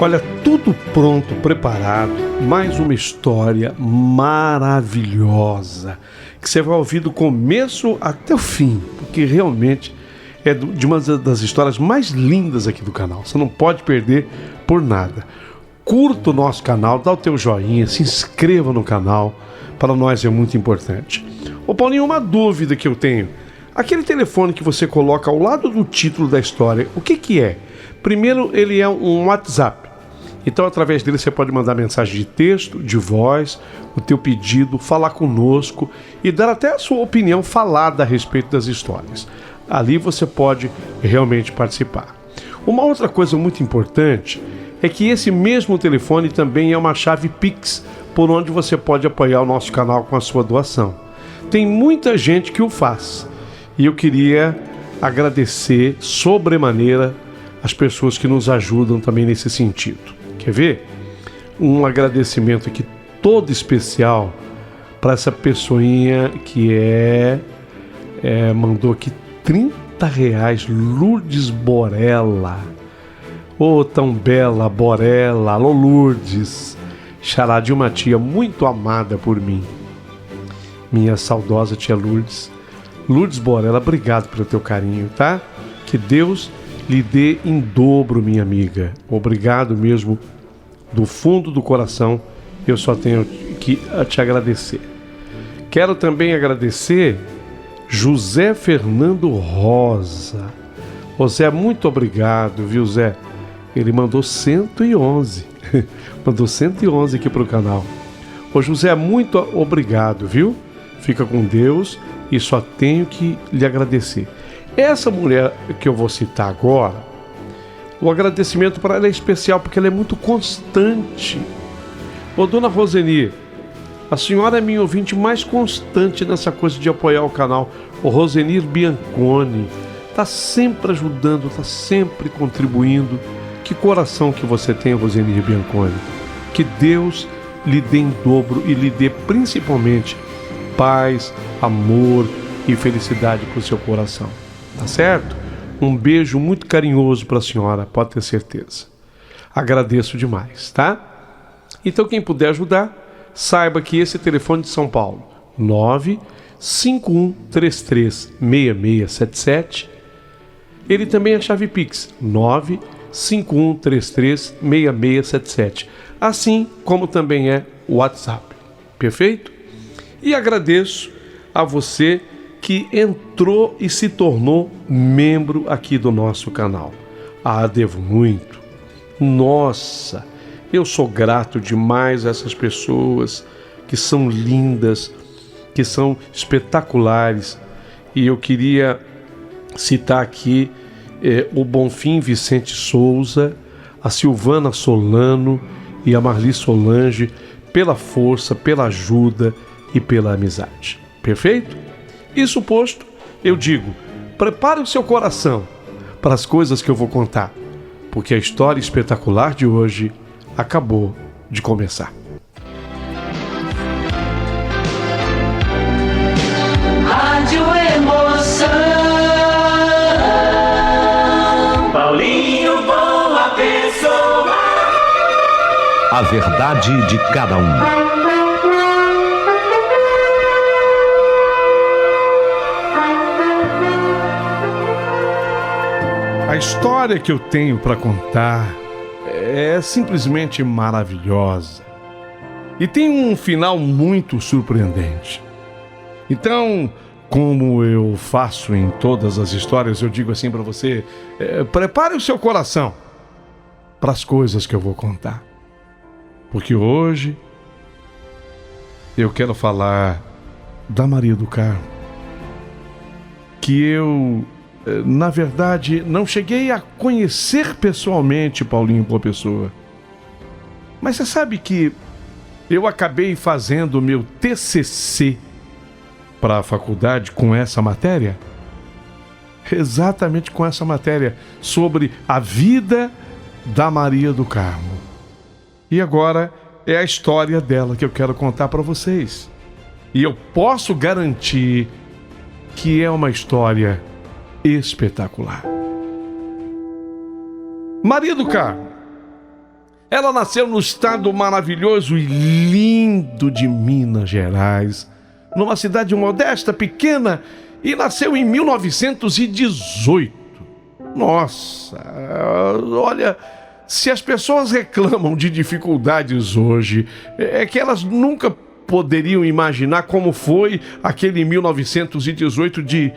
Olha, tudo pronto, preparado, mais uma história maravilhosa, que você vai ouvir do começo até o fim, porque realmente é de uma das histórias mais lindas aqui do canal, você não pode perder por nada. Curta o nosso canal, dá o teu joinha, se inscreva no canal, para nós é muito importante. Ô Paulinho, uma dúvida que eu tenho, aquele telefone que você coloca ao lado do título da história, o que é? Primeiro, ele é um WhatsApp. Então, através dele, você pode mandar mensagem de texto, de voz, o teu pedido, falar conosco e dar até a sua opinião falada a respeito das histórias. Ali você pode realmente participar. Uma outra coisa muito importante é que esse mesmo telefone também é uma chave Pix, por onde você pode apoiar o nosso canal com a sua doação. Tem muita gente que o faz e eu queria agradecer sobremaneira as pessoas que nos ajudam também nesse sentido. Quer ver? Um agradecimento aqui todo especial para essa pessoinha que mandou aqui R$30, Lourdes Borella. Ô, tão bela Borella, alô Lourdes, xará de uma tia muito amada por mim. Minha saudosa tia Lourdes. Lourdes Borella, obrigado pelo teu carinho, tá? Que Deus lhe dê em dobro, minha amiga. Obrigado mesmo, do fundo do coração, eu só tenho que te agradecer. Quero também agradecer José Fernando Rosa. Ô Zé, muito obrigado, viu Zé? Ele mandou 111. Mandou 111 aqui pro canal. Ô José, muito obrigado, viu? Fica com Deus e só tenho que lhe agradecer. Essa mulher que eu vou citar agora, o agradecimento para ela é especial porque ela é muito constante. Ô dona Roseni, a senhora é minha ouvinte mais constante nessa coisa de apoiar o canal. O Rosenir Bianconi está sempre ajudando, está sempre contribuindo. Que coração que você tem, Rosenir Bianconi. Que Deus lhe dê em dobro e lhe dê principalmente paz, amor e felicidade para o seu coração. Tá certo? Um beijo muito carinhoso para a senhora, pode ter certeza. Agradeço demais, tá? Então quem puder ajudar, saiba que esse telefone de São Paulo, 951336677, ele também é chave Pix, 951336677, assim como também é o WhatsApp. Perfeito? E agradeço a você que entrou e se tornou membro aqui do nosso canal. Ah, devo muito. Nossa, eu sou grato demais a essas pessoas que são lindas, que são espetaculares. E eu queria citar aqui o Bonfim Vicente Souza, a Silvana Solano e a Marli Solange pela força, pela ajuda e pela amizade. Perfeito? Isso posto, eu digo, prepare o seu coração para as coisas que eu vou contar, porque a história espetacular de hoje acabou de começar. Rádio Emoção, Paulinho Boa Pessoa. A verdade de cada um. A história que eu tenho para contar é simplesmente maravilhosa e tem um final muito surpreendente. Então, como eu faço em todas as histórias, eu digo assim para você, prepare o seu coração para as coisas que eu vou contar. Porque hoje eu quero falar da Maria do Carmo, que eu, na verdade, não cheguei a conhecer pessoalmente Paulinho Boa Pessoa. Mas você sabe que eu acabei fazendo o meu TCC para a faculdade com essa matéria. Exatamente com essa matéria, sobre a vida da Maria do Carmo. E agora é a história dela que eu quero contar para vocês. E eu posso garantir que é uma história espetacular. Maria do Carmo, ela nasceu no estado maravilhoso e lindo de Minas Gerais, numa cidade modesta, pequena, e nasceu em 1918. Nossa, olha, se as pessoas reclamam de dificuldades hoje, é que elas nunca poderiam imaginar como foi aquele 1918 de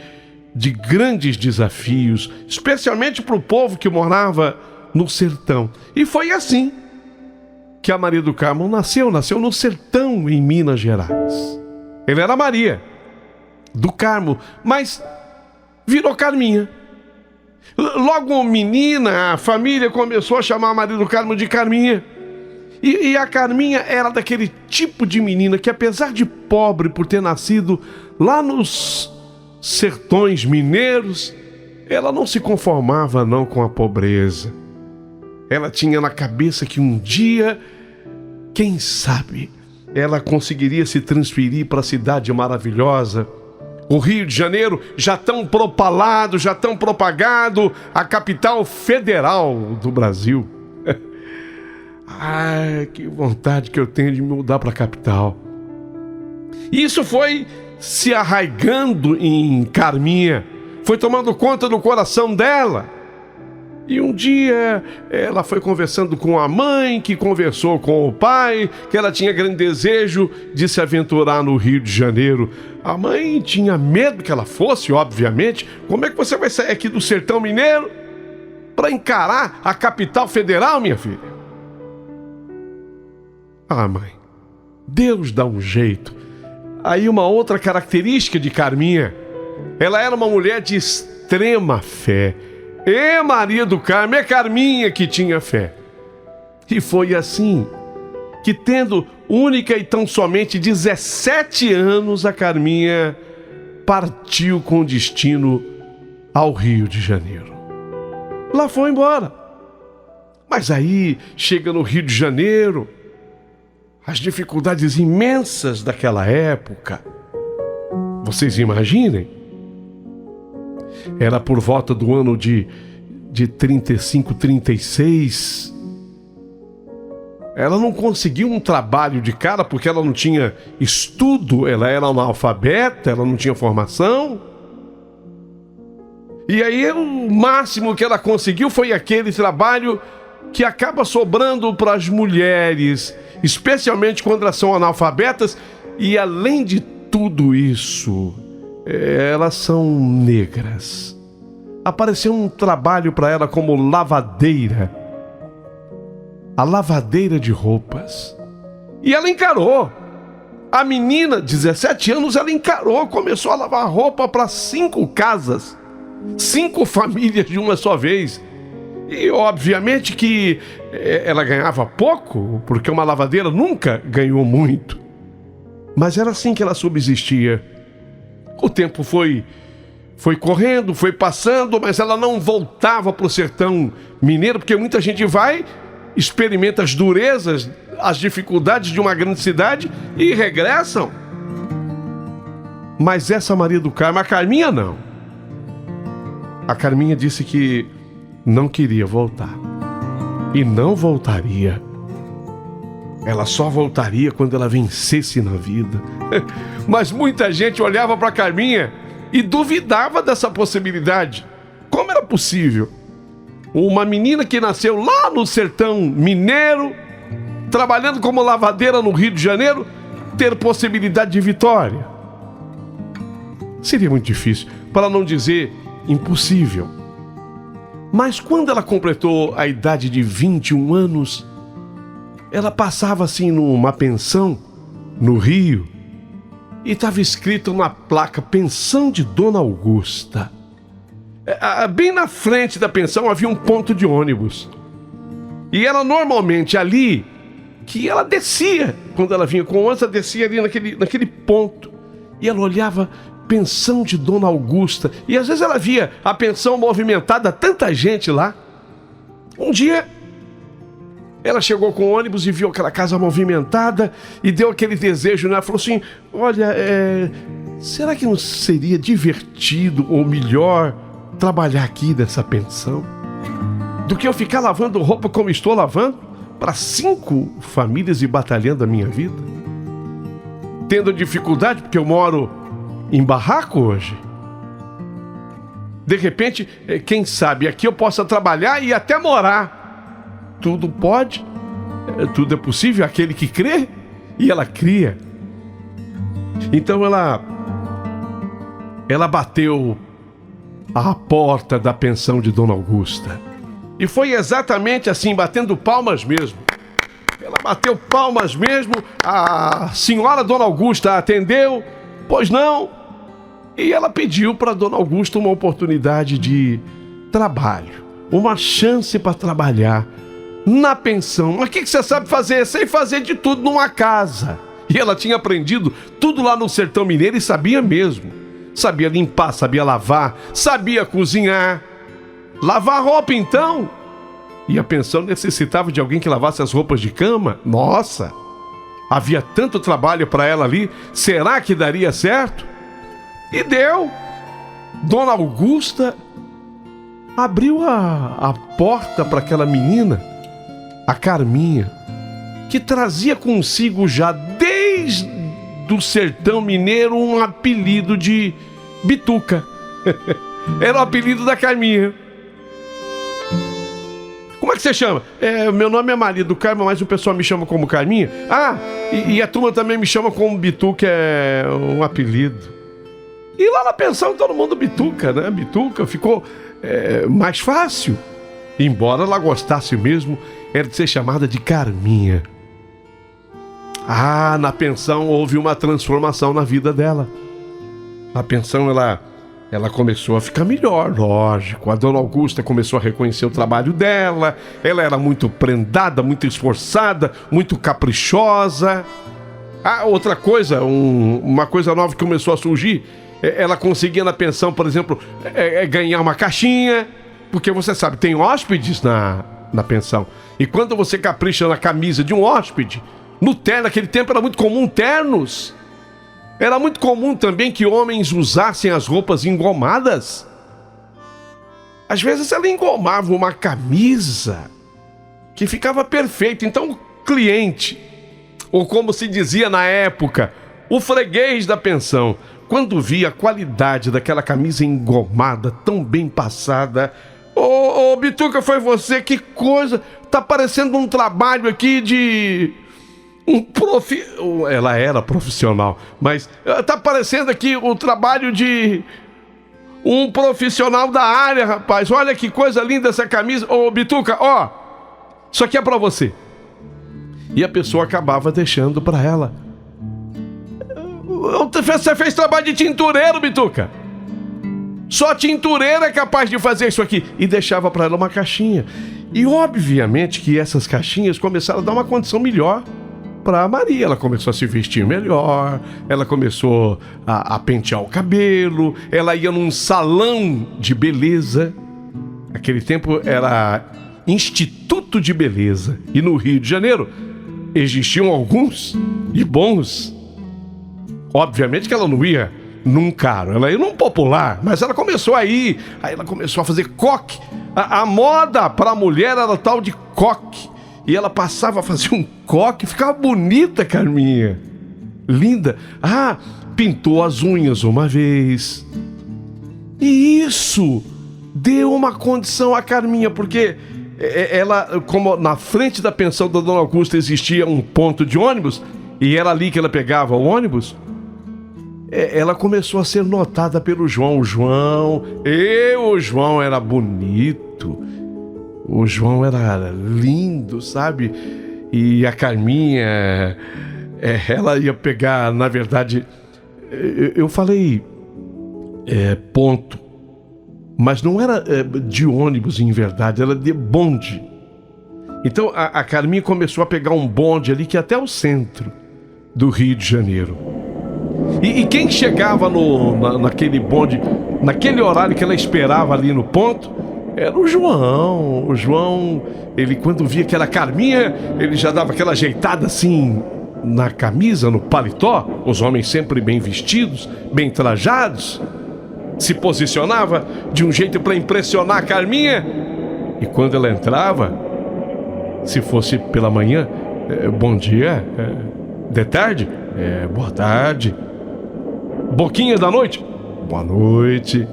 grandes desafios, especialmente para o povo que morava no sertão. E foi assim que a Maria do Carmo nasceu no sertão, em Minas Gerais. Ela era Maria do Carmo, mas virou Carminha. Logo menina, a família começou a chamar a Maria do Carmo de Carminha. E a Carminha era daquele tipo de menina que, apesar de pobre por ter nascido lá nos sertões mineiros, ela não se conformava não com a pobreza. Ela tinha na cabeça que um dia, quem sabe, ela conseguiria se transferir para a cidade maravilhosa, o Rio de Janeiro, já tão propalado, já tão propagado, a capital federal do Brasil. Ai, que vontade que eu tenho de me mudar para a capital. Isso foi se arraigando em Carminha, foi tomando conta do coração dela. E um dia ela foi conversando com a mãe, que conversou com o pai, que ela tinha grande desejo de se aventurar no Rio de Janeiro. A mãe tinha medo que ela fosse, obviamente. Como é que você vai sair aqui do sertão mineiro para encarar a capital federal, minha filha? Ah, mãe, Deus dá um jeito. Aí uma outra característica de Carminha, ela era uma mulher de extrema fé. E Maria do Carmo, é Carminha que tinha fé. E foi assim que, tendo única e tão somente 17 anos, a Carminha partiu com destino ao Rio de Janeiro. Lá foi embora. Mas aí, chega no Rio de Janeiro, as dificuldades imensas daquela época. Vocês imaginem? Era por volta do ano de 35, 36. Ela não conseguiu um trabalho de cara porque ela não tinha estudo, ela era analfabeta, ela não tinha formação. E aí o máximo que ela conseguiu foi aquele trabalho que acaba sobrando para as mulheres, especialmente quando elas são analfabetas. E além de tudo isso, elas são negras. Apareceu um trabalho para ela como lavadeira. A lavadeira de roupas. E ela encarou. A menina, 17 anos, ela encarou, começou a lavar roupa para 5 casas, 5 famílias de uma só vez. E obviamente que ela ganhava pouco, porque uma lavadeira nunca ganhou muito. Mas era assim que ela subsistia. O tempo foi correndo, foi passando, mas ela não voltava para o sertão mineiro, porque muita gente vai, experimenta as durezas, as dificuldades de uma grande cidade e regressam. Mas essa Maria do Carmo, a Carminha não. A Carminha disse que não queria voltar. E não voltaria. Ela só voltaria quando ela vencesse na vida. Mas muita gente olhava para Carminha e duvidava dessa possibilidade. Como era possível uma menina que nasceu lá no sertão mineiro, trabalhando como lavadeira no Rio de Janeiro, ter possibilidade de vitória? Seria muito difícil, para não dizer impossível. Mas quando ela completou a idade de 21 anos, ela passava assim numa pensão no Rio e estava escrito na placa Pensão de Dona Augusta. Bem na frente da pensão havia um ponto de ônibus. E ela normalmente ali que ela descia, quando ela vinha com o ônibus, ela descia ali naquele ponto. E ela olhava pensão de Dona Augusta. E às vezes ela via a pensão movimentada, tanta gente lá. Um dia, ela chegou com o ônibus e viu aquela casa movimentada e deu aquele desejo, né? Ela falou assim, olha, será que não seria divertido ou melhor trabalhar aqui nessa pensão? Do que eu ficar lavando roupa como estou lavando para 5 famílias e batalhando a minha vida? Tendo dificuldade porque eu moro em barraco hoje. De repente, quem sabe aqui eu possa trabalhar e até morar. Tudo pode, tudo é possível, aquele que crê, e ela cria. Então ela bateu à porta da pensão de Dona Augusta. E foi exatamente assim, batendo palmas mesmo. Ela bateu palmas mesmo, a senhora Dona Augusta atendeu, pois não, e ela pediu para Dona Augusta uma oportunidade de trabalho, uma chance para trabalhar na pensão. Mas o que você sabe fazer? Sei fazer de tudo numa casa. E ela tinha aprendido tudo lá no sertão mineiro e sabia mesmo. Sabia limpar, sabia lavar, sabia cozinhar. Lavar roupa então? E a pensão necessitava de alguém que lavasse as roupas de cama? Nossa! Havia tanto trabalho para ela ali, será que daria certo? E deu! Dona Augusta abriu a porta para aquela menina, a Carminha, que trazia consigo já desde o sertão mineiro um apelido de Bituca. Era o apelido da Carminha. Como é que você chama? Meu nome é Maria do Carmo, mas o pessoal me chama como Carminha. Ah, e a turma também me chama como Bituca, é um apelido. E lá na pensão todo mundo Bituca, né? Bituca ficou mais fácil. Embora ela gostasse mesmo, era de ser chamada de Carminha. Ah, na pensão houve uma transformação na vida dela. Na pensão ela começou a ficar melhor, lógico. A Dona Augusta começou a reconhecer o trabalho dela. Ela era muito prendada, muito esforçada, muito caprichosa. Ah, outra coisa, uma coisa nova que começou a surgir. Ela conseguia na pensão, por exemplo, ganhar uma caixinha. Porque você sabe, tem hóspedes na pensão. E quando você capricha na camisa de um hóspede, no terno, naquele tempo era muito comum ternos. Era muito comum também que homens usassem as roupas engomadas. Às vezes ela engomava uma camisa que ficava perfeita. Então o cliente, ou como se dizia na época, o freguês da pensão, quando via a qualidade daquela camisa engomada, tão bem passada, ô Bituca, foi você? Que coisa! Tá parecendo um trabalho aqui de... Ela era profissional, mas tá parecendo aqui o trabalho de um profissional da área, rapaz. Olha que coisa linda essa camisa. Ô, Bituca, ó, isso aqui é pra você. E a pessoa acabava deixando pra ela. Você fez trabalho de tintureiro, Bituca. Só tintureiro é capaz de fazer isso aqui. E deixava pra ela uma caixinha. E obviamente que essas caixinhas começaram a dar uma condição melhor para Maria. Ela começou a se vestir melhor, ela começou a pentear o cabelo, ela ia num salão de beleza. Naquele tempo era Instituto de Beleza. E no Rio de Janeiro existiam alguns e bons. Obviamente que ela não ia num caro, ela ia num popular, mas ela começou a ir, aí ela começou a fazer coque. A moda para a mulher era tal de coque. E ela passava a fazer um coque, ficava bonita, Carminha. Linda. Ah, pintou as unhas uma vez. E isso deu uma condição à Carminha, porque ela, como na frente da pensão da Dona Augusta existia um ponto de ônibus, e era ali que ela pegava o ônibus, ela começou a ser notada pelo João. O João era bonito. O João era lindo, sabe? E a Carminha, ela ia pegar, na verdade, eu falei ponto, mas não era de ônibus em verdade, era de bonde. Então a Carminha começou a pegar um bonde ali que ia até o centro do Rio de Janeiro. E quem chegava naquele bonde, naquele horário que ela esperava ali no ponto, era o João. O João, ele quando via que era Carminha, ele já dava aquela ajeitada assim na camisa, no paletó. Os homens sempre bem vestidos, bem trajados. Se posicionava de um jeito para impressionar a Carminha. E quando ela entrava, se fosse pela manhã, bom dia, de tarde, boa tarde. Boquinha da noite, boa noite.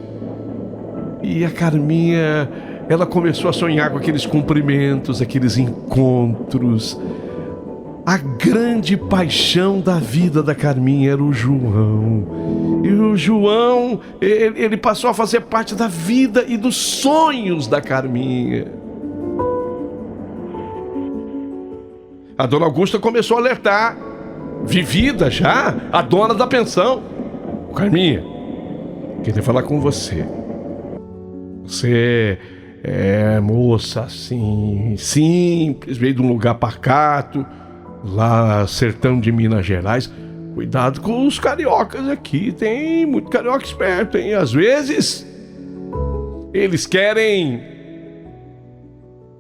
E a Carminha, ela começou a sonhar com aqueles cumprimentos, aqueles encontros. A grande paixão da vida da Carminha era o João. E o João, ele passou a fazer parte da vida e dos sonhos da Carminha. A dona Augusta começou a alertar, vivida já, a dona da pensão. Carminha, queria falar com você. Você é moça assim, simples, veio de um lugar pacato, lá sertão de Minas Gerais. Cuidado com os cariocas aqui, tem muito carioca esperto, hein? Às vezes, eles querem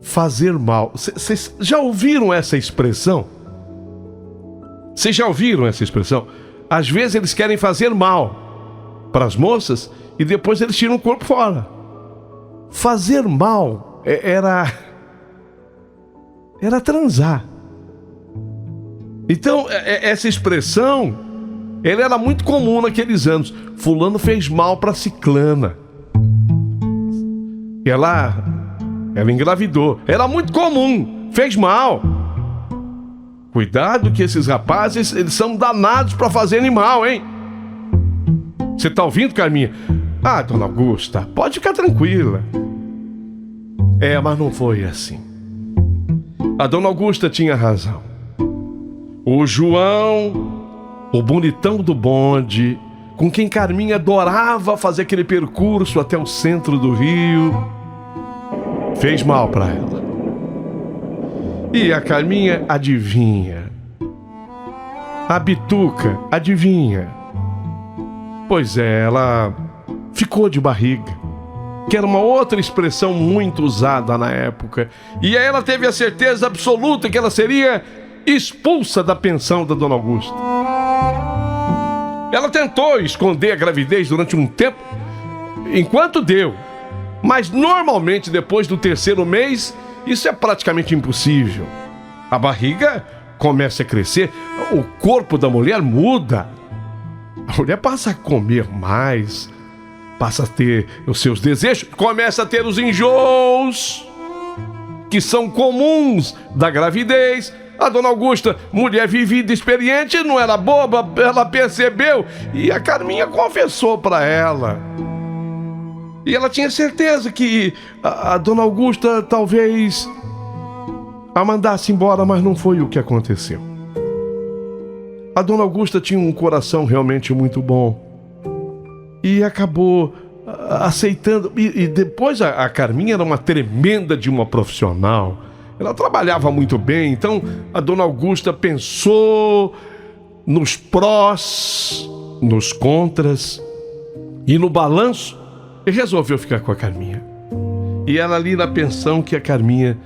fazer mal. Vocês já ouviram essa expressão? Vocês já ouviram essa expressão? Às vezes eles querem fazer mal para as moças e depois eles tiram o corpo fora. Fazer mal era transar. Então, essa expressão, ela era muito comum naqueles anos. Fulano fez mal para ciclana. Ela engravidou. Era muito comum. Fez mal. Cuidado que esses rapazes, eles são danados para fazerem mal, hein? Você tá ouvindo, Carminha? Ah, dona Augusta, pode ficar tranquila. Mas não foi assim. A dona Augusta tinha razão. O João, o bonitão do bonde, com quem Carminha adorava fazer aquele percurso até o centro do Rio, fez mal para ela. E a Carminha adivinha. A Bituca adivinha. Pois é, ela ficou de barriga, que era uma outra expressão muito usada na época. E aí ela teve a certeza absoluta que ela seria expulsa da pensão da dona Augusta. Ela tentou esconder a gravidez durante um tempo, enquanto deu. Mas normalmente depois do 3º mês, isso é praticamente impossível. A barriga começa a crescer, o corpo da mulher muda. A mulher passa a comer mais, passa a ter os seus desejos, começa a ter os enjoos, que são comuns da gravidez. A dona Augusta, mulher vivida, experiente, não era boba, ela percebeu e a Carminha confessou para ela. E ela tinha certeza que a dona Augusta talvez a mandasse embora, mas não foi o que aconteceu. A dona Augusta tinha um coração realmente muito bom e acabou aceitando. E depois a Carminha era uma tremenda de uma profissional. Ela trabalhava muito bem, então a dona Augusta pensou nos prós, nos contras e no balanço e resolveu ficar com a Carminha. E ela ali na pensão que a Carminha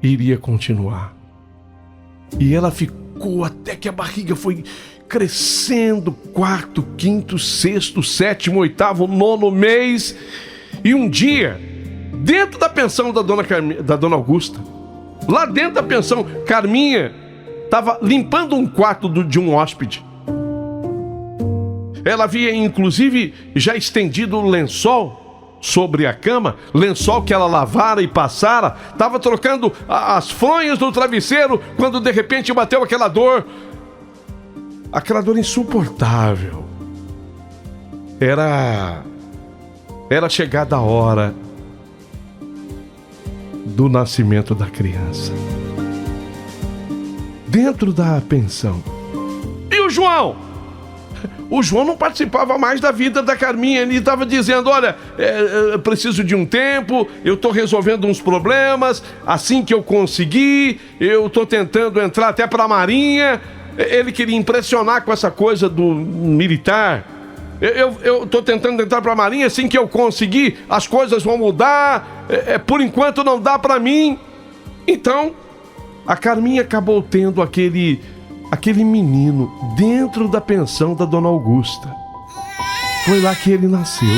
iria continuar. E ela ficou até que a barriga foi crescendo, 4º, 5º, 6º, 7º, 8º, 9º mês. E um dia, dentro da pensão da dona Augusta, lá dentro da pensão, Carminha estava limpando um quarto de um hóspede. Ela havia, inclusive, já estendido o lençol sobre a cama, lençol que ela lavara e passara, estava trocando as fronhas do travesseiro, quando de repente bateu aquela dor insuportável. Era chegada a hora do nascimento da criança. Dentro da pensão. E o João? o João não participava mais da vida da Carminha. Ele estava dizendo, olha, preciso de um tempo, eu estou resolvendo uns problemas, assim que eu conseguir, eu estou tentando entrar até para a Marinha. Ele queria impressionar com essa coisa do militar. Eu estou tentando entrar para a Marinha, assim que eu conseguir, as coisas vão mudar, por enquanto não dá para mim. Então, a Carminha acabou tendo aquele menino dentro da pensão da Dona Augusta. Foi lá que ele nasceu.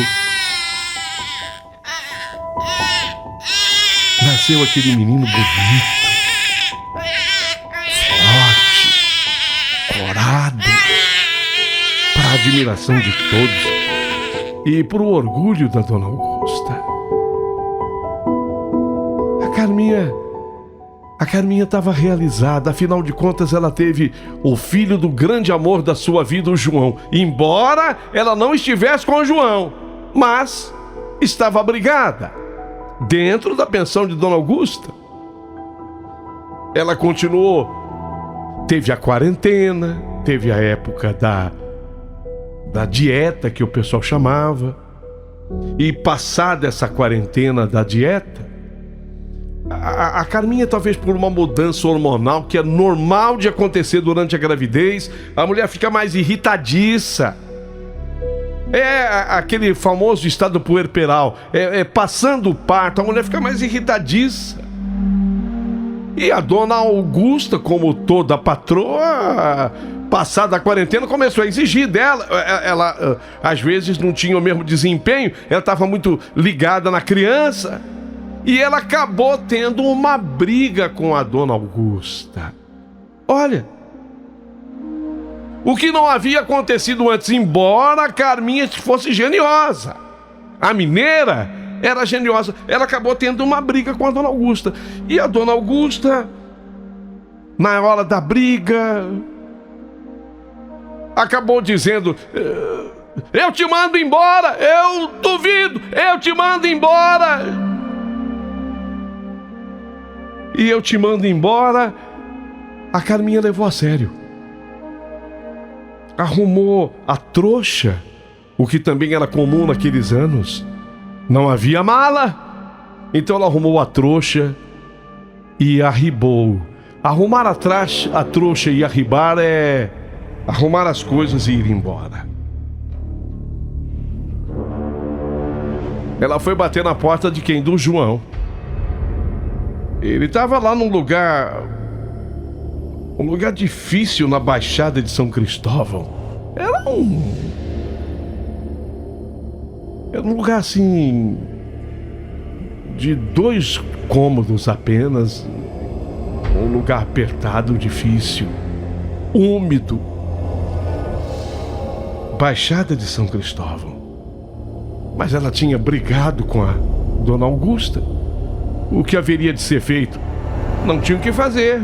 Nasceu aquele menino bonito, forte, corado, para a admiração de todos e para o orgulho da Dona Augusta. A Carminha estava realizada, afinal de contas ela teve o filho do grande amor da sua vida, o João. Embora ela não estivesse com o João, mas estava abrigada dentro da pensão de Dona Augusta. Ela continuou, teve a quarentena, teve a época da dieta que o pessoal chamava, e passada essa quarentena da dieta, a Carminha, talvez por uma mudança hormonal que é normal de acontecer durante a gravidez, a mulher fica mais irritadiça. É aquele famoso estado puerperal, passando o parto, a mulher fica mais irritadiça. E a Dona Augusta, como toda patroa, passada a quarentena, começou a exigir dela. Ela às vezes não tinha o mesmo desempenho, ela estava muito ligada na criança. E ela acabou tendo uma briga com a Dona Augusta. Olha, o que não havia acontecido antes, embora a Carminha fosse geniosa. A mineira era geniosa. Ela acabou tendo uma briga com a Dona Augusta. E a Dona Augusta, na hora da briga, acabou dizendo, eu te mando embora, eu duvido, eu te mando embora. E eu te mando embora, a Carminha levou a sério. Arrumou a trouxa, o que também era comum naqueles anos. Não havia mala, então ela arrumou a trouxa e arribou. Arrumar a trouxa e arribar é arrumar as coisas e ir embora. Ela foi bater na porta de quem? Do João. Ele estava lá num lugar difícil na Baixada de São Cristóvão. Era um lugar assim de 2 cômodos apenas, um lugar apertado, difícil, úmido. Baixada de São Cristóvão. Mas ela tinha brigado com a Dona Augusta. O que haveria de ser feito? Não tinha o que fazer.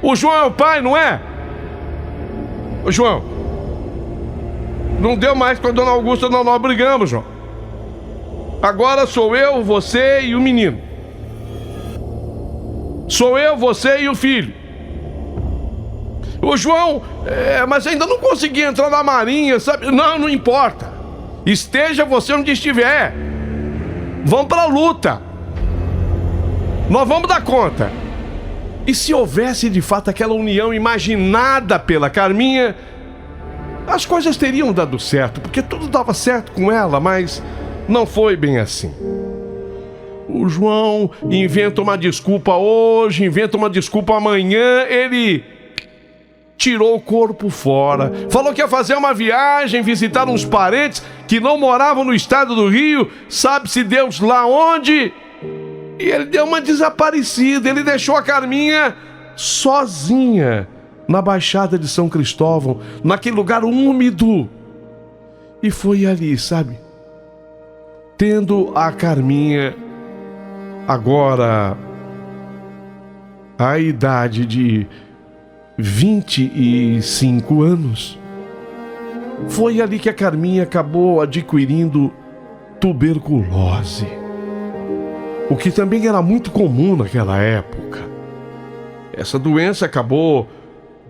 O João é o pai, não é? Ô João, não deu mais com a Dona Augusta, nós brigamos, João. Agora sou eu, você e o menino. Sou eu, você e o filho. O João, mas ainda não consegui entrar na Marinha, sabe? Não importa. Esteja você onde estiver. Vamos pra luta. Nós vamos dar conta. E se houvesse de fato aquela união imaginada pela Carminha, as coisas teriam dado certo, porque tudo dava certo com ela, mas não foi bem assim. O João inventa uma desculpa hoje, inventa uma desculpa amanhã, ele tirou o corpo fora, falou que ia fazer uma viagem, visitar uns parentes que não moravam no estado do Rio, sabe-se Deus lá onde, e ele deu uma desaparecida, ele deixou a Carminha sozinha na Baixada de São Cristóvão, naquele lugar úmido, e foi ali, sabe, tendo a Carminha agora a idade de 25 anos. Foi ali que a Carminha acabou adquirindo tuberculose, o que também era muito comum naquela época. Essa doença acabou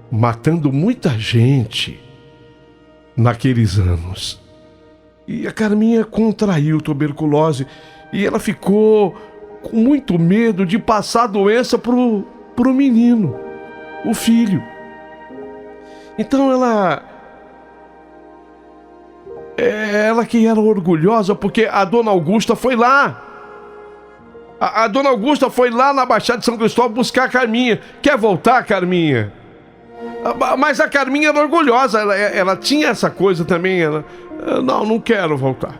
matando muita gente naqueles anos. E a Carminha contraiu tuberculose e ela ficou com muito medo de passar a doença pro menino, o filho. Então ela que era orgulhosa, porque a dona Augusta foi lá. A dona Augusta foi lá na Baixada de São Cristóvão buscar a Carminha. Quer voltar, Carminha? Mas a Carminha era orgulhosa, ela tinha essa coisa também. Não quero voltar.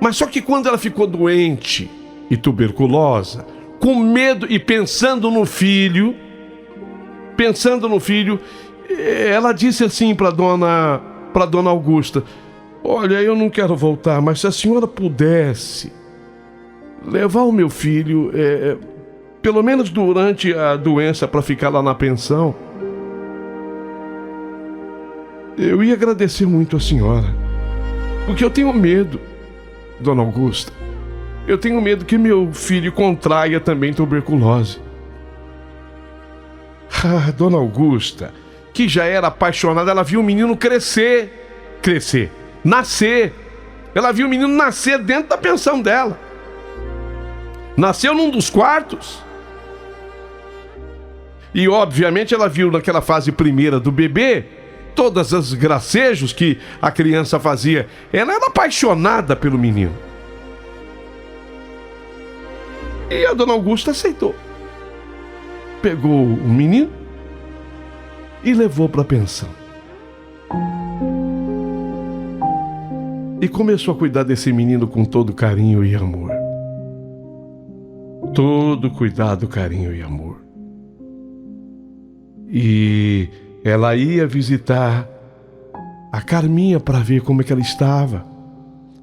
Mas só que quando ela ficou doente e tuberculosa, com medo e pensando no filho, ela disse assim para dona Augusta: olha, eu não quero voltar, mas se a senhora pudesse levar o meu filho, pelo menos durante a doença, para ficar lá na pensão, eu ia agradecer muito a senhora. Porque eu tenho medo, dona Augusta. Eu tenho medo que meu filho contraia também tuberculose. Dona Augusta, que já era apaixonada, ela viu o menino nascer. Ela viu o menino nascer dentro da pensão dela. Nasceu num dos quartos. E obviamente ela viu naquela fase primeira do bebê todas os gracejos que a criança fazia. Ela era apaixonada pelo menino. E a dona Augusta aceitou. Pegou o menino e levou para a pensão. E começou a cuidar desse menino com todo carinho e amor. Todo cuidado, carinho e amor. E ela ia visitar a Carminha para ver como é que ela estava.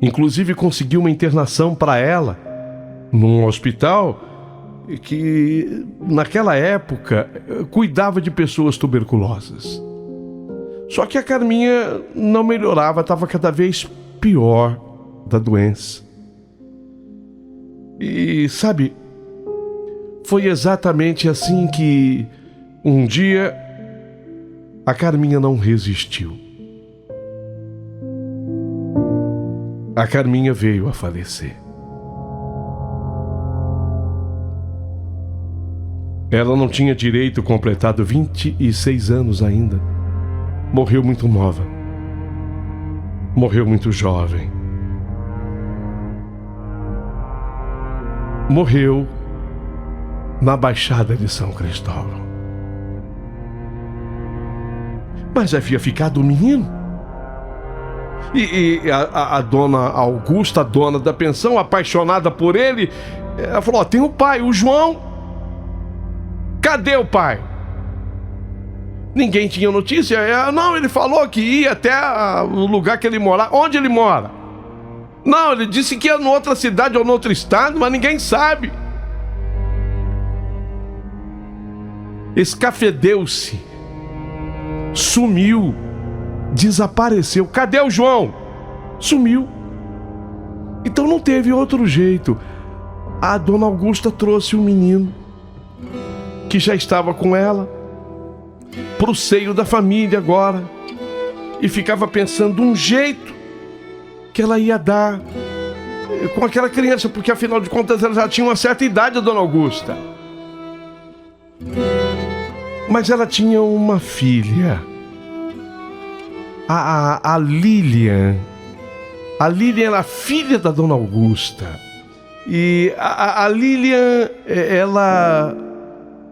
Inclusive conseguiu uma internação para ela num hospital que naquela época cuidava de pessoas tuberculosas. Só que a Carminha não melhorava, estava cada vez pior da doença. E sabe, foi exatamente assim que um dia a Carminha não resistiu. A Carminha veio a falecer. Ela não tinha direito completado 26 anos ainda. Morreu muito nova. Morreu muito jovem. Morreu na Baixada de São Cristóvão. Mas havia ficado o menino. E a dona Augusta, a dona da pensão, apaixonada por ele, ela falou: tem o pai, o João. Cadê o pai? Ninguém tinha notícia. Não, ele falou que ia até o lugar que ele mora. Onde ele mora? Não, ele disse que ia em outra cidade ou em outro estado, mas ninguém sabe. Escafedeu-se. Sumiu. Desapareceu. Cadê o João? Sumiu. Então não teve outro jeito. A dona Augusta trouxe o menino, que já estava com ela, para o seio da família agora, e ficava pensando um jeito que ela ia dar com aquela criança, porque afinal de contas ela já tinha uma certa idade, a dona Augusta. Mas ela tinha uma filha, a Lilian. A Lilian era filha da dona Augusta. E a Lilian, ela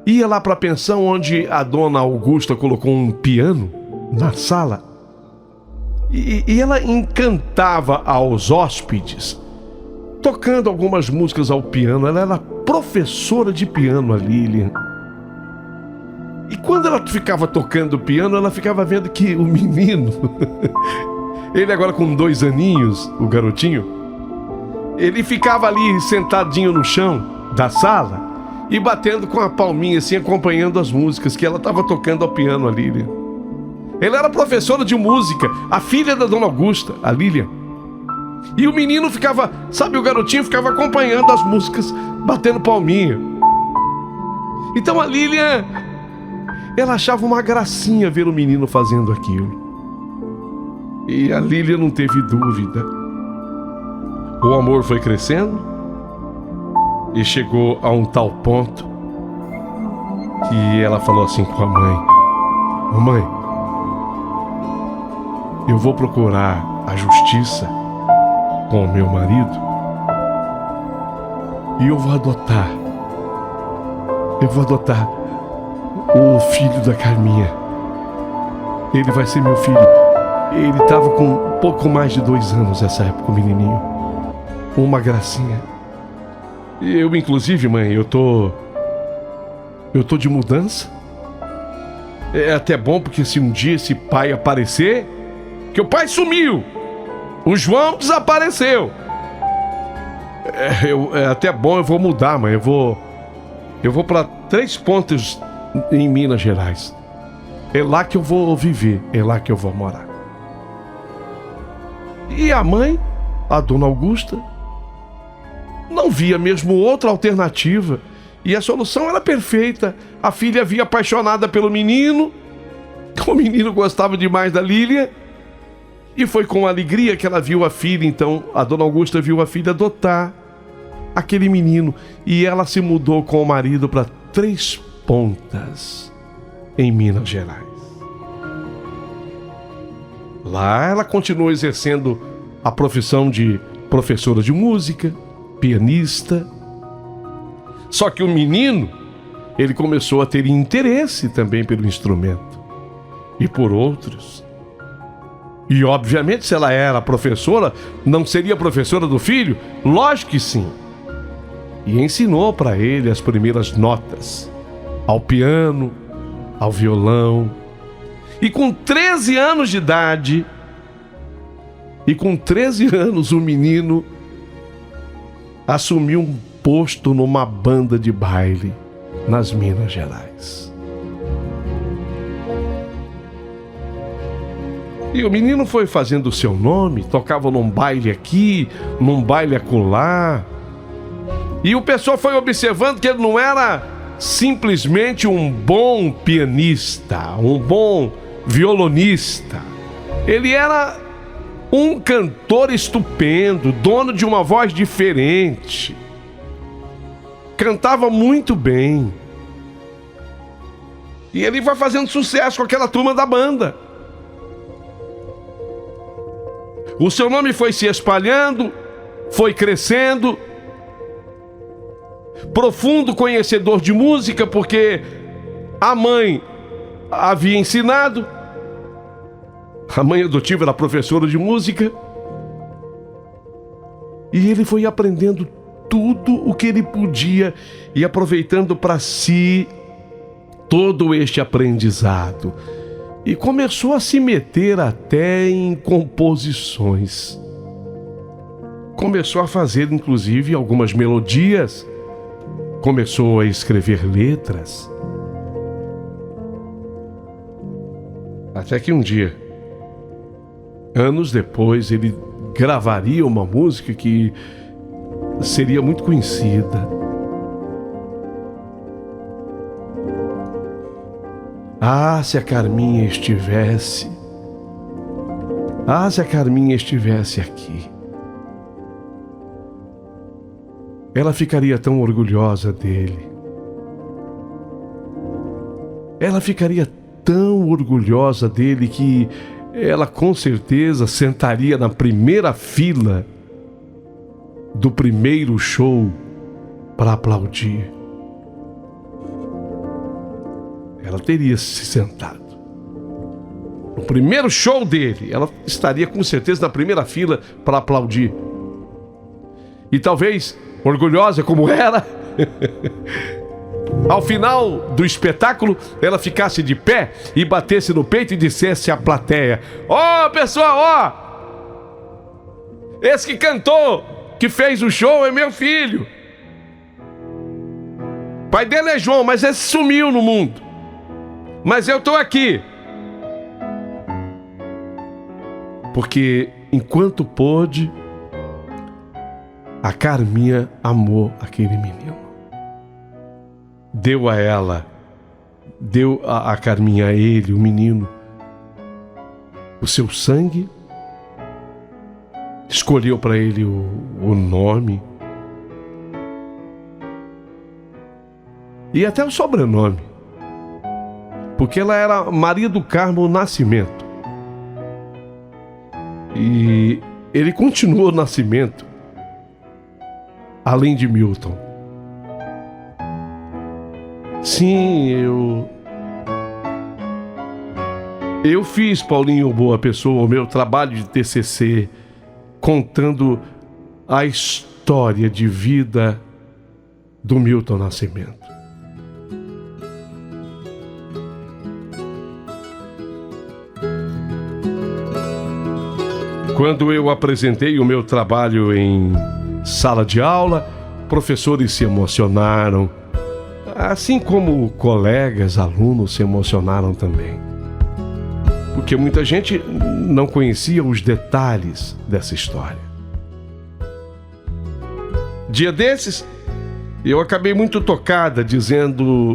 ia lá para a pensão onde a dona Augusta colocou um piano na sala. E ela encantava aos hóspedes, tocando algumas músicas ao piano. Ela era professora de piano, a Lilian. E quando ela ficava tocando piano, ela ficava vendo que o menino, ele agora com 2 aninhos, o garotinho, ele ficava ali sentadinho no chão da sala e batendo com a palminha assim, acompanhando as músicas que ela estava tocando ao piano, a Lilian. Ela era professora de música, a filha da dona Augusta, a Lilian. E o menino ficava, sabe, o garotinho ficava acompanhando as músicas, batendo palminha. Então a Lilian, ela achava uma gracinha ver o menino fazendo aquilo. E a Lília não teve dúvida. O amor foi crescendo e chegou a um tal ponto que ela falou assim com a mãe: mamãe, eu vou procurar a justiça com o meu marido e eu vou adotar o filho da Carminha. Ele vai ser meu filho. Ele estava com um pouco mais de 2 anos nessa época, o menininho. Uma gracinha. Eu, inclusive, mãe, eu tô de mudança. É até bom, porque se um dia esse pai aparecer, que o pai sumiu, o João desapareceu. É até bom, eu vou mudar, mãe. Eu vou para 3 Pontos em Minas Gerais. É lá que eu vou viver, é lá que eu vou morar. E a mãe, a dona Augusta, não via mesmo outra alternativa. E a solução era perfeita. A filha havia apaixonada pelo menino. O menino gostava demais da Lília. E foi com alegria que ela viu a filha. Então, a dona Augusta viu a filha adotar aquele menino. E ela se mudou com o marido para 3 Pontas, em Minas Gerais. Lá ela continuou exercendo a profissão de professora de música, pianista. Só que o menino, ele começou a ter interesse também pelo instrumento e por outros. E obviamente, se ela era professora, não seria professora do filho? Lógico que sim. E ensinou para ele as primeiras notas, ao piano, ao violão. E com 13 anos de idade, o menino assumiu um posto numa banda de baile nas Minas Gerais. E o menino foi fazendo o seu nome, tocava num baile aqui, num baile acolá. E o pessoal foi observando que ele não era simplesmente um bom pianista, um bom violonista. Ele era um cantor estupendo, dono de uma voz diferente. Cantava muito bem. E ele vai fazendo sucesso com aquela turma da banda. O seu nome foi se espalhando, foi crescendo. Profundo conhecedor de música, porque a mãe havia ensinado. A mãe adotiva era professora de música. E ele foi aprendendo tudo o que ele podia e aproveitando para si todo este aprendizado. E começou a se meter até em composições. Começou a fazer, inclusive, algumas melodias. Começou a escrever letras. Até que um dia, anos depois, ele gravaria uma música que seria muito conhecida. Ah, se a Carminha estivesse. Ah, se a Carminha estivesse aqui. Ela ficaria tão orgulhosa dele. Ela ficaria tão orgulhosa dele que ela com certeza sentaria na primeira fila do primeiro show para aplaudir. Ela teria se sentado. No primeiro show dele, ela estaria com certeza na primeira fila para aplaudir. E talvez, orgulhosa como era, ao final do espetáculo, ela ficasse de pé e batesse no peito e dissesse à plateia: ó, pessoal, ó! Esse que cantou, que fez o show é meu filho. O pai dele é João, mas esse sumiu no mundo. Mas eu tô aqui. Porque enquanto pôde, a Carminha amou aquele menino. Deu a ela, deu a Carminha a ele, o menino, o seu sangue escolheu para ele o nome e até o sobrenome, porque ela era Maria do Carmo Nascimento. E ele continuou Nascimento, além de Milton. Sim, eu fiz, Paulinho Boa Pessoa, o meu trabalho de TCC, contando a história de vida do Milton Nascimento. Quando eu apresentei o meu trabalho em sala de aula, professores se emocionaram, assim como colegas, alunos se emocionaram também. Porque muita gente não conhecia os detalhes dessa história. Dia desses, eu acabei muito tocada,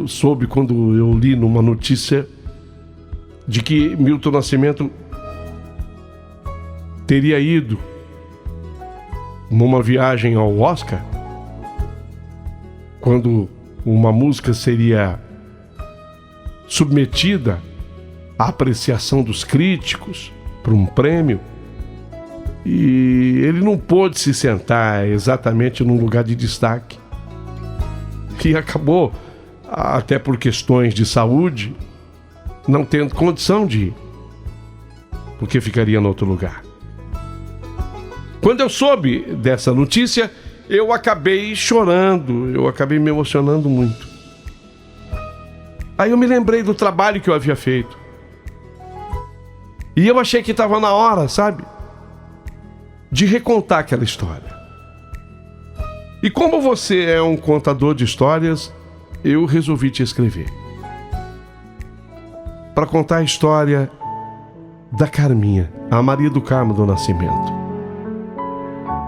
soube quando eu li numa notícia de que Milton Nascimento teria ido numa viagem ao Oscar, quando uma música seria submetida à apreciação dos críticos para um prêmio, e ele não pôde se sentar exatamente num lugar de destaque e acabou, até por questões de saúde, não tendo condição de ir, porque ficaria em outro lugar. Quando eu soube dessa notícia, eu acabei chorando, eu acabei me emocionando muito. Aí eu me lembrei do trabalho que eu havia feito. E eu achei que estava na hora, sabe, de recontar aquela história. E como você é um contador de histórias, eu resolvi te escrever para contar a história da Carminha, a Maria do Carmo do Nascimento.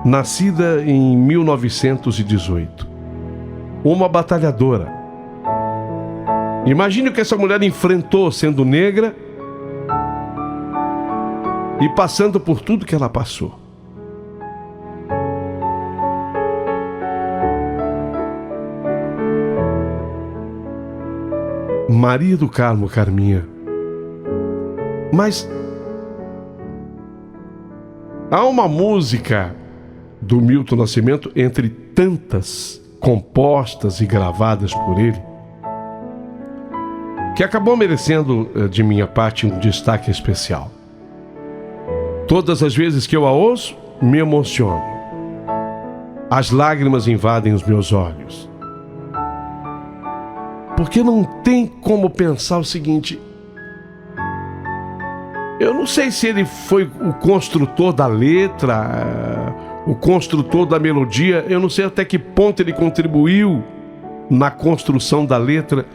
Nascida em 1918, uma batalhadora. Imagine o que essa mulher enfrentou sendo negra e passando por tudo que ela passou. Maria do Carmo, Carminha. Mas há uma música do Milton Nascimento, entre tantas compostas e gravadas por ele, que acabou merecendo de minha parte um destaque especial. Todas as vezes que eu a ouço, me emociono. As lágrimas invadem os meus olhos. Porque não tem como pensar o seguinte: eu não sei se ele foi o construtor da letra, o construtor da melodia, eu não sei até que ponto ele contribuiu na construção da letra,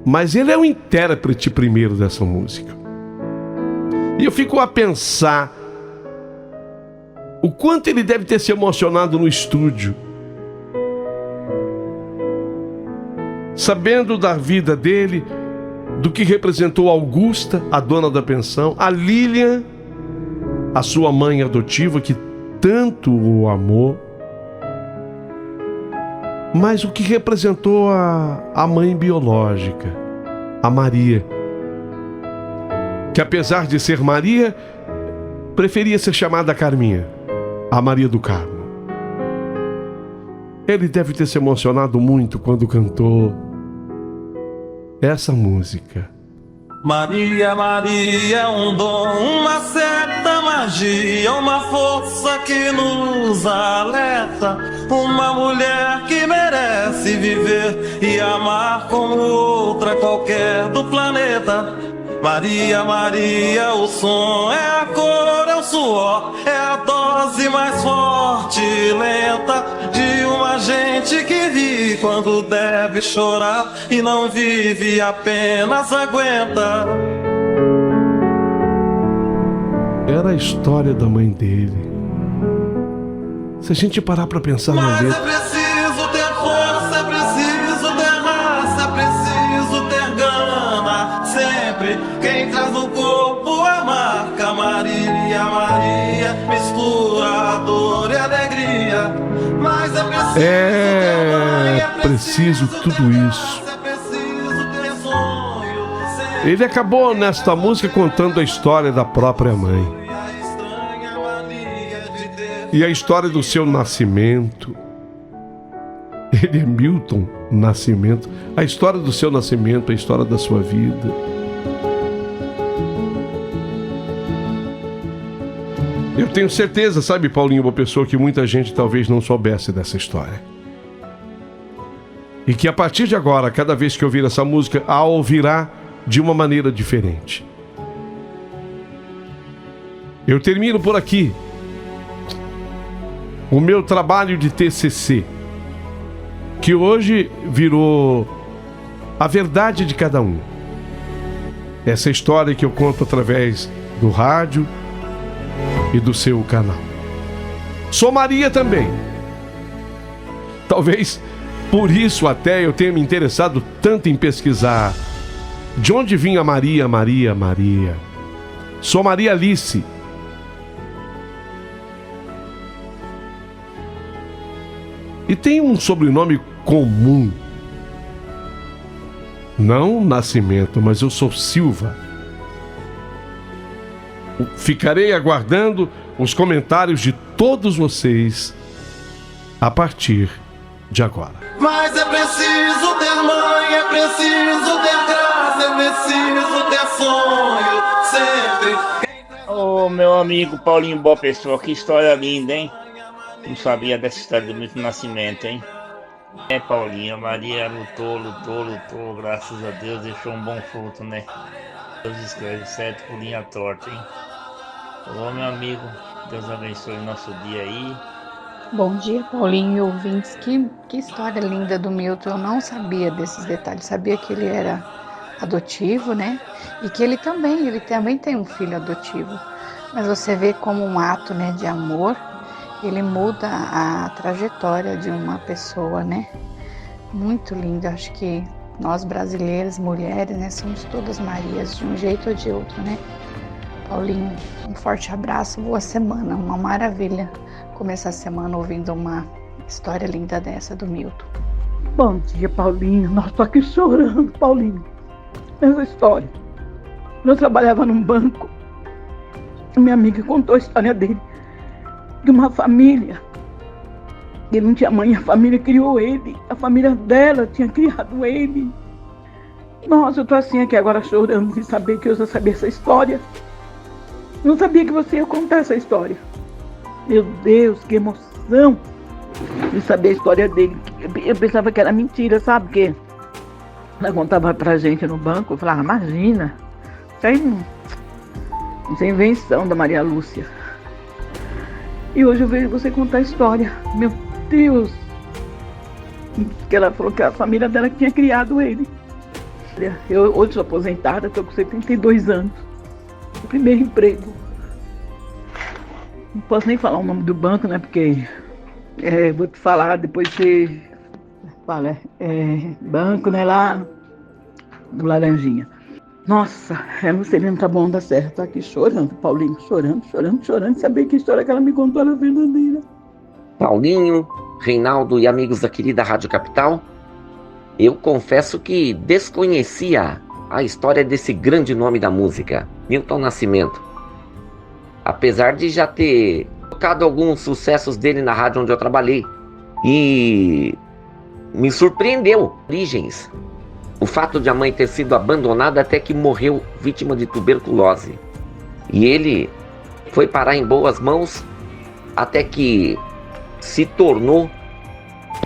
mas ele é o intérprete primeiro dessa música. E eu fico a pensar o quanto ele deve ter se emocionado no estúdio, sabendo da vida dele, do que representou Augusta, a dona da pensão, a Lilian, a sua mãe adotiva, que tanto o amou, mas o que representou a mãe biológica, a Maria, que apesar de ser Maria, preferia ser chamada Carminha, a Maria do Carmo. Ele deve ter se emocionado muito quando cantou essa música. Maria, Maria, um dom, uma certa magia, uma força que nos alerta, uma mulher que merece viver e amar como outra qualquer do planeta. Maria, Maria, o som é a cor, é o suor, é a dose mais forte e lenta de uma gente que vive quando deve chorar e não vive, apenas aguenta. Era a história da mãe dele. Se a gente parar pra pensar na letra... Mas é preciso ter força, é preciso ter raça, é preciso ter gana. Sempre quem traz no corpo a marca Maria, Maria mistura É preciso tudo isso. Ele acabou nesta música contando a história da própria mãe. E a história do seu nascimento. Ele é Milton Nascimento. A história do seu nascimento, a história da sua vida. Eu tenho certeza, sabe, Paulinho, uma pessoa que muita gente talvez não soubesse dessa história. E que a partir de agora, cada vez que ouvir essa música, a ouvirá de uma maneira diferente. Eu termino por aqui o meu trabalho de TCC, que hoje virou a verdade de cada um. Essa história que eu conto através do rádio e do seu canal. Sou Maria também. Talvez por isso até eu tenha me interessado tanto em pesquisar de onde vinha Maria, Maria, Maria. Sou Maria Alice. E tem um sobrenome comum. Não Nascimento, mas eu sou Silva. Ficarei aguardando os comentários de todos vocês a partir de agora. Mas é preciso ter mãe, é preciso ter graça, é preciso ter sonho, sempre. Ô, meu amigo Paulinho Boa Pessoa, que história linda, hein? Não sabia dessa história do Milton Nascimento, hein? É, Paulinho, a Maria lutou, graças a Deus, deixou um bom fruto, né? Deus escreve certo por linha torta, hein? Ô, meu amigo, Deus abençoe o nosso dia aí. Bom dia, Paulinho e ouvintes. Que história linda do Milton. Eu não sabia desses detalhes. Sabia que ele era adotivo, né? E que ele também tem um filho adotivo. Mas você vê como um ato, né, de amor, ele muda a trajetória de uma pessoa, né? Muito lindo. Acho que nós brasileiras, mulheres, né, somos todas Marias, de um jeito ou de outro, né? Paulinho, um forte abraço, boa semana, uma maravilha começar a semana ouvindo uma história linda dessa do Milton. Bom dia, Paulinho. Nossa, tô aqui chorando, Paulinho. Essa história. Eu trabalhava num banco. Minha amiga contou a história dele. De uma família. Ele não tinha mãe, a família criou ele. A família dela tinha criado ele. Nossa, eu tô assim aqui agora chorando de saber que eu já sabia essa história. Não sabia que você ia contar essa história. Meu Deus, que emoção de saber a história dele. Eu pensava que era mentira, sabe? Porque ela contava pra gente no banco, eu falava, imagina, isso é invenção da Maria Lúcia. E hoje eu vejo você contar a história. Meu Deus! Que ela falou que a família dela tinha criado ele. Eu hoje sou aposentada, estou com 72 anos. O primeiro emprego. Não posso nem falar o nome do banco, né? Porque vou te falar, depois você fala. Banco, né? Lá do Laranjinha. Nossa, a Lucilene tá bom da Serra. Tô aqui chorando, Paulinho, chorando. Saber que história que ela me contou era verdadeira. Paulinho, Reinaldo e amigos da querida Rádio Capital, eu confesso que desconhecia a história desse grande nome da música, Milton Nascimento. Apesar de já ter tocado alguns sucessos dele na rádio onde eu trabalhei. E me surpreendeu, origens, o fato de a mãe ter sido abandonada até que morreu vítima de tuberculose. E ele foi parar em boas mãos até que se tornou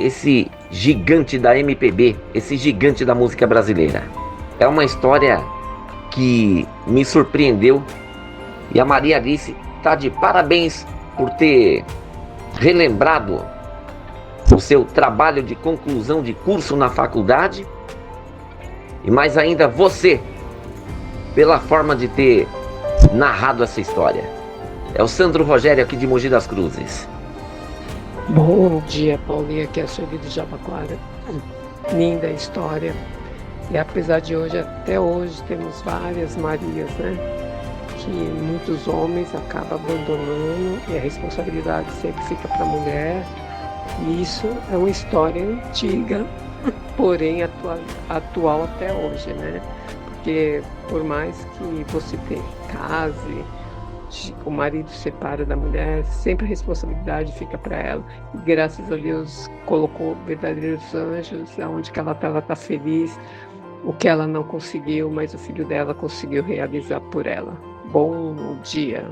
esse gigante da MPB, esse gigante da música brasileira. É uma história que me surpreendeu. E a Maria Alice está de parabéns por ter relembrado o seu trabalho de conclusão de curso na faculdade. E mais ainda você, pela forma de ter narrado essa história. É o Sandro Rogério aqui de Mogi das Cruzes. Bom dia, Paulinho, aqui é a Sueli de Jabaquara. Linda história. E apesar de hoje, até hoje, temos várias Marias, né? Que muitos homens acabam abandonando e a responsabilidade sempre fica para a mulher. E isso é uma história antiga, porém atual até hoje, né? Porque por mais que você case, o marido se separa da mulher, sempre a responsabilidade fica para ela. E graças a Deus colocou verdadeiros anjos, aonde que ela tá feliz. O que ela não conseguiu, mas o filho dela conseguiu realizar por ela. Bom dia.